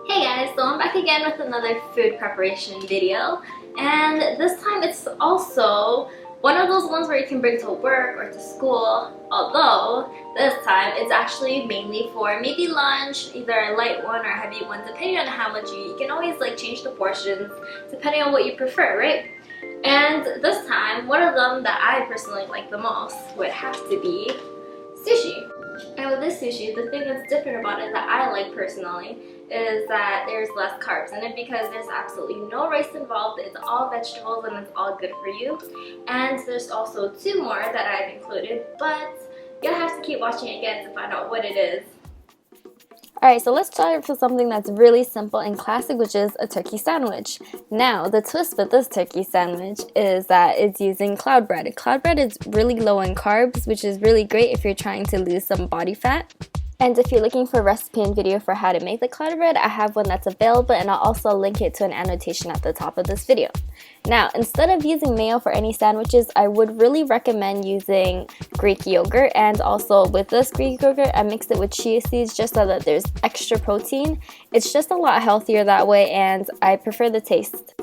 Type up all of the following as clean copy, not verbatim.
Hey guys, so I'm back again with another food preparation video, and this time it's also one of those ones where you can bring to work or to school, although this time it's actually mainly for maybe lunch, either a light one or a heavy one, depending on how much you eat. You can always change the portions depending on what you prefer, right? And this time, one of them that I personally like the most would have to be sushi. And with this sushi, the thing that's different about it that I like personally is that there's less carbs in it because there's absolutely no rice involved. It's all vegetables and it's all good for you. And there's also two more that I've included, but you'll have to keep watching again to find out what it is. Alright, so let's start with something that's really simple and classic, which is a turkey sandwich. Now, the twist with this turkey sandwich is that it's using cloud bread. Cloud bread is really low in carbs, which is really great if you're trying to lose some body fat. And if you're looking for a recipe and video for how to make the cloud bread, I have one that's available, and I'll also link it to an annotation at the top of this video. Now, instead of using mayo for any sandwiches, I would really recommend using Greek yogurt. And also with this Greek yogurt, I mixed it with chia seeds just so that there's extra protein. It's just a lot healthier that way, and I prefer the taste.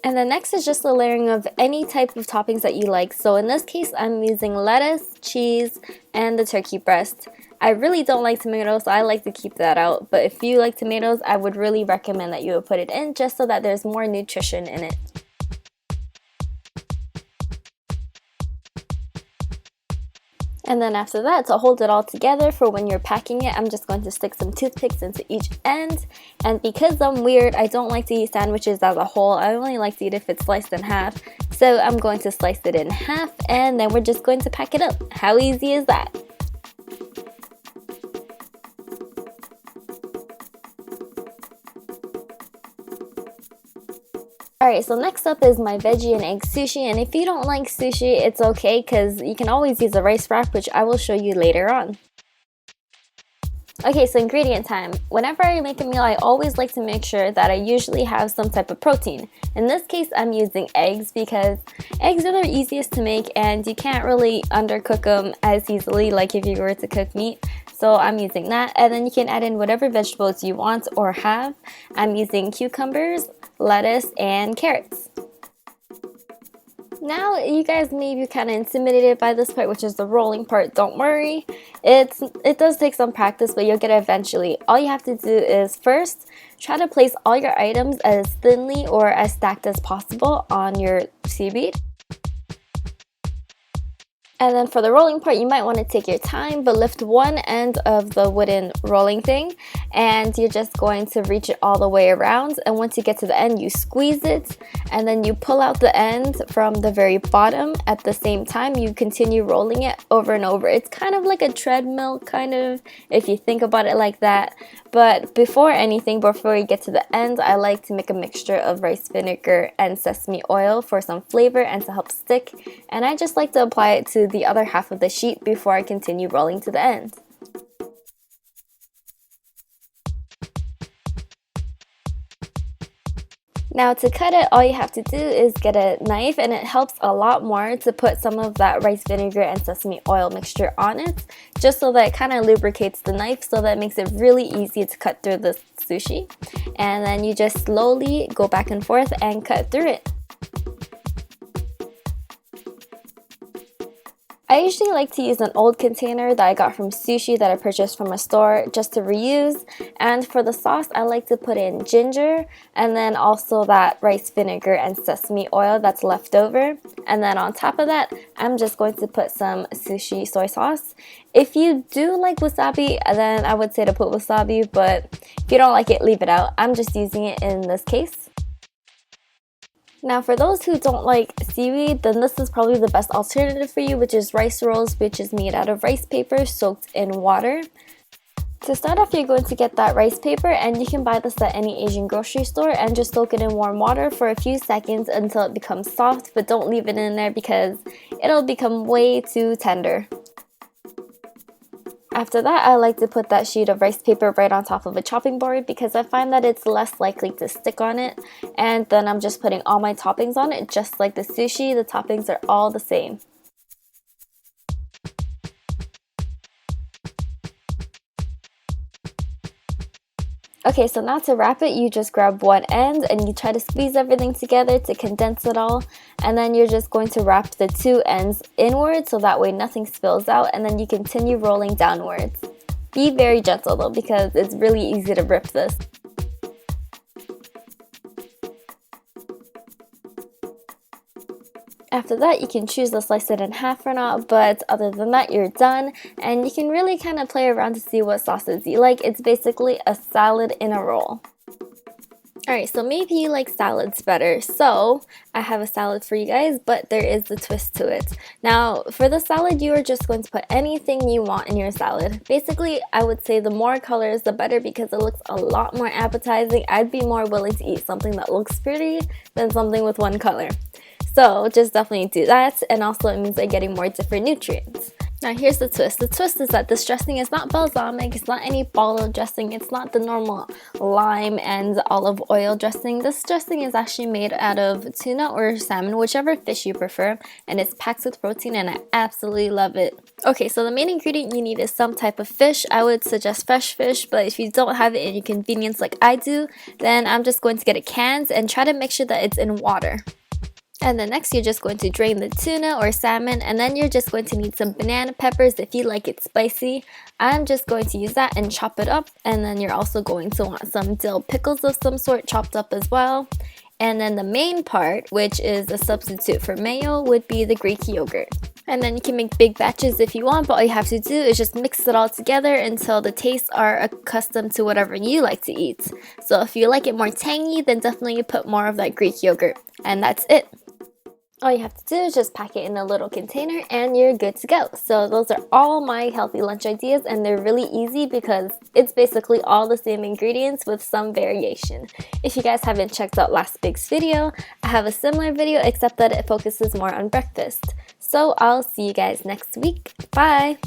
And the next is just the layering of any type of toppings that you like. So in this case, I'm using lettuce, cheese, and the turkey breast. I really don't like tomatoes, so I like to keep that out. But if you like tomatoes, I would really recommend that you would put it in just so that there's more nutrition in it. And then after that, to hold it all together for when you're packing it, I'm just going to stick some toothpicks into each end. And because I'm weird, I don't like to eat sandwiches as a whole. I only like to eat if it's sliced in half. So I'm going to slice it in half, and then we're just going to pack it up. How easy is that? Alright, so next up is my veggie and egg sushi, and if you don't like sushi, it's okay because you can always use a rice wrap, which I will show you later on. Okay, so ingredient time. Whenever I make a meal, I always like to make sure that I usually have some type of protein. In this case, I'm using eggs because eggs are the easiest to make and you can't really undercook them as easily like if you were to cook meat. So I'm using that, and then you can add in whatever vegetables you want or have. I'm using cucumbers, lettuce, and carrots. Now, you guys may be kind of intimidated by this part, which is the rolling part. Don't worry, it does take some practice, but you'll get it eventually. All you have to do is first try to place all your items as thinly or as stacked as possible on your seaweed. And then for the rolling part, you might want to take your time, but lift one end of the wooden rolling thing, and you're just going to reach it all the way around. And once you get to the end, you squeeze it, and then you pull out the end from the very bottom. At the same time, you continue rolling it over and over. It's kind of like a treadmill, kind of, if you think about it like that. But before you get to the end, I like to make a mixture of rice vinegar and sesame oil for some flavor and to help stick. And I just like to apply it to the other half of the sheet before I continue rolling to the end. Now to cut it, all you have to do is get a knife, and it helps a lot more to put some of that rice vinegar and sesame oil mixture on it, just so that it kind of lubricates the knife, so that it makes it really easy to cut through the sushi. And then you just slowly go back and forth and cut through it. I usually like to use an old container that I got from sushi that I purchased from a store just to reuse. And for the sauce, I like to put in ginger and then also that rice vinegar and sesame oil that's left over. And then on top of that, I'm just going to put some sushi soy sauce. If you do like wasabi, then I would say to put wasabi, but if you don't like it, leave it out. I'm just using it in this case. Now for those who don't like seaweed, then this is probably the best alternative for you, which is rice rolls, which is made out of rice paper soaked in water. To start off, you're going to get that rice paper, and you can buy this at any Asian grocery store, and just soak it in warm water for a few seconds until it becomes soft, but don't leave it in there because it'll become way too tender. After that, I like to put that sheet of rice paper right on top of a chopping board because I find that it's less likely to stick on it. And then I'm just putting all my toppings on it, just like the sushi. The toppings are all the same. Okay, so now to wrap it, you just grab one end and you try to squeeze everything together to condense it all. And then you're just going to wrap the two ends inward so that way nothing spills out, and then you continue rolling downwards. Be very gentle though, because it's really easy to rip this. After that, you can choose to slice it in half or not, but other than that, you're done. And you can really kind of play around to see what sauces you like. It's basically a salad in a roll. Alright, so maybe you like salads better, so I have a salad for you guys, but there is a twist to it. Now, for the salad, you are just going to put anything you want in your salad. Basically, I would say the more colors, the better, because it looks a lot more appetizing. I'd be more willing to eat something that looks pretty than something with one color. So just definitely do that, and also it means I'm getting more different nutrients. Now here's the twist. The twist is that this dressing is not balsamic, it's not any bottle dressing, it's not the normal lime and olive oil dressing. This dressing is actually made out of tuna or salmon, whichever fish you prefer, and it's packed with protein, and I absolutely love it. Okay, so the main ingredient you need is some type of fish. I would suggest fresh fish, but if you don't have it in your convenience like I do, then I'm just going to get it canned and try to make sure that it's in water. And then next, you're just going to drain the tuna or salmon, and then you're just going to need some banana peppers if you like it spicy. I'm just going to use that and chop it up, and then you're also going to want some dill pickles of some sort chopped up as well. And then the main part, which is a substitute for mayo, would be the Greek yogurt. And then you can make big batches if you want, but all you have to do is just mix it all together until the tastes are accustomed to whatever you like to eat. So if you like it more tangy, then definitely put more of that Greek yogurt. And that's it. All you have to do is just pack it in a little container and you're good to go. So those are all my healthy lunch ideas, and they're really easy because it's basically all the same ingredients with some variation. If you guys haven't checked out last week's video, I have a similar video except that it focuses more on breakfast. So I'll see you guys next week. Bye!